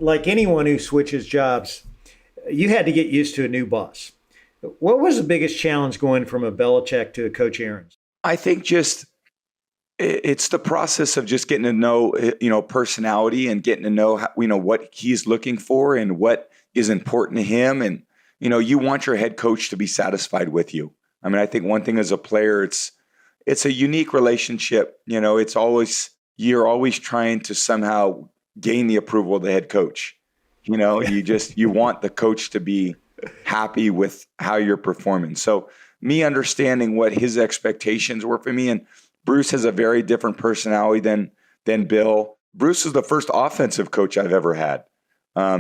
Like anyone who switches jobs, you had to get used to a new boss. What was the biggest challenge going from a Belichick to a Coach Arians? I think just it's the process of just getting to know, personality and getting to know, what he's looking for and what is important to him. And, you want your head coach to be satisfied with you. I mean, I think one thing as a player, it's a unique relationship. You're always trying to somehow gain the approval of the head coach. You want the coach to be happy with how you're performing. So me understanding what his expectations were for me, and Bruce has a very different personality than Bill. Bruce is the first offensive coach I've ever had.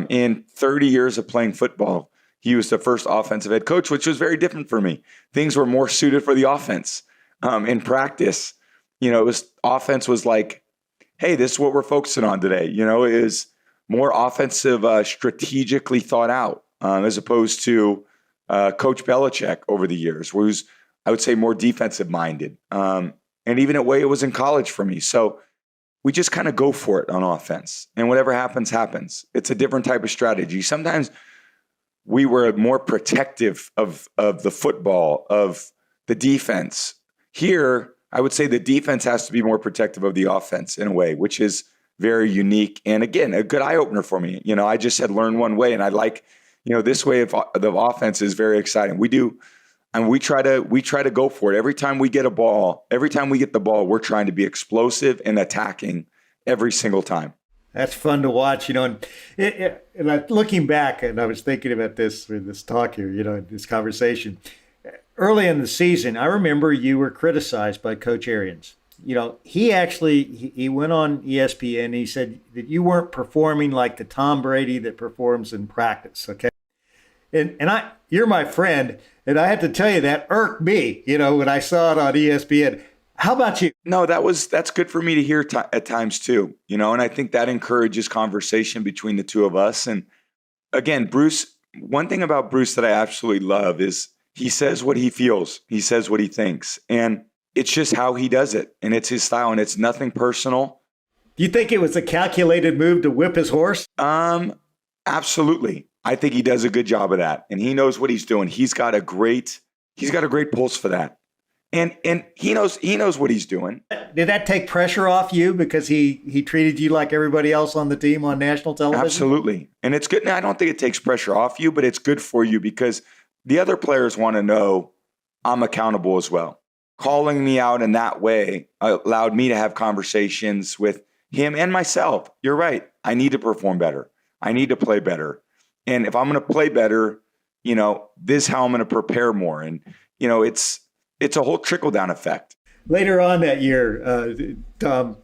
In 30 years of playing football, he was the first offensive head coach, which was very different for me. Things were more suited for the offense. In practice, offense was like, hey, this is what we're focusing on today. It is more offensive, strategically thought out, as opposed to Coach Belichick over the years, who's, I would say, more defensive minded. And even at way it was in college for me. So we just kind of go for it on offense. And whatever happens, happens. It's a different type of strategy. Sometimes we were more protective of the football, of the defense. Here, I would say the defense has to be more protective of the offense in a way, which is very unique. And again, a good eye opener for me. I just had learned one way, and I like, this way of the offense is very exciting. We do. And we try to go for it. Every time we get the ball, we're trying to be explosive and attacking every single time. That's fun to watch, looking back, and I was thinking about this talk here, this conversation. Early in the season, I remember you were criticized by Coach Arians. He went on ESPN and he said that you weren't performing like the Tom Brady that performs in practice. Okay. You're my friend, and I have to tell you that irked me, when I saw it on ESPN. How about you? No, that's good for me to hear at times too, and I think that encourages conversation between the two of us. And again, Bruce, one thing about Bruce that I absolutely love is he says what he feels, he says what he thinks, and it's just how he does it, and it's his style, and it's nothing personal. Do you think it was a calculated move to whip his horse? Absolutely. I think he does a good job of that, and he knows what he's doing. He's got a great pulse for that, and he knows what he's doing. Did that take pressure off you because he treated you like everybody else on the team on national television? Absolutely, and it's good. Now, I don't think it takes pressure off you, but it's good for you because the other players want to know I'm accountable as well. Calling me out in that way allowed me to have conversations with him and myself. You're right. I need to perform better. I need to play better. And if I'm going to play better, this is how I'm going to prepare more. And, it's a whole trickle down effect. Later on that year, Tom,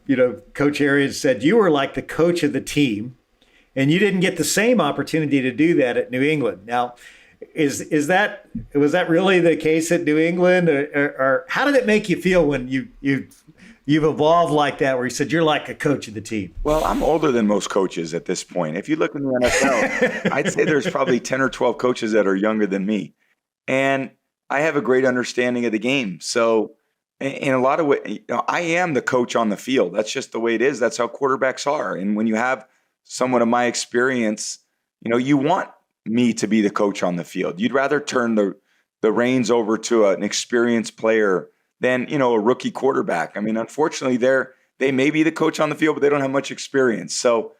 Coach Arians said you were like the coach of the team and you didn't get the same opportunity to do that at New England. Now, was that really the case at New England, or how did it make you feel when you've evolved like that, where you said you're like a coach of the team? Well, I'm older than most coaches at this point. If you look in the NFL, I'd say there's probably 10 or 12 coaches that are younger than me, and I have a great understanding of the game. So, in a lot of ways, I am the coach on the field. That's just the way it is. That's how quarterbacks are. And when you have someone of my experience, you want me to be the coach on the field. You'd rather turn the reins over to an experienced player than, a rookie quarterback. I mean, unfortunately, they may be the coach on the field, but they don't have much experience. So,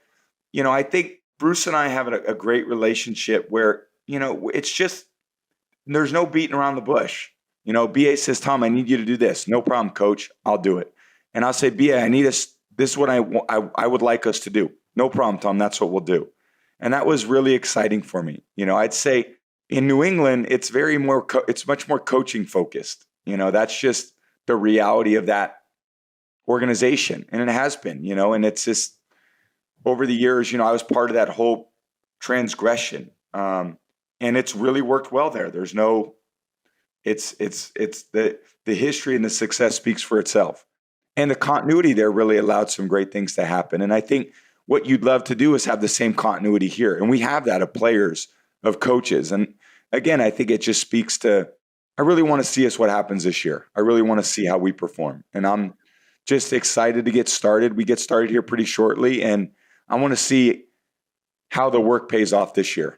I think Bruce and I have a great relationship where, it's just, there's no beating around the bush. BA says, Tom, I need you to do this. No problem, coach. I'll do it. And I'll say, BA, I need us. This is what I would like us to do. No problem, Tom. That's what we'll do. And that was really exciting for me. I'd say in New England, it's it's much more coaching focused. That's just the reality of that organization. And it has been, and it's just over the years, I was part of that whole transgression. And it's really worked well there. There's no, it's the history and the success speaks for itself. And the continuity there really allowed some great things to happen. And I think what you'd love to do is have the same continuity here. And we have that of players, of coaches. And again, I think it just speaks to, I really want to see what happens this year. I really want to see how we perform. And I'm just excited to get started. We get started here pretty shortly. And I want to see how the work pays off this year.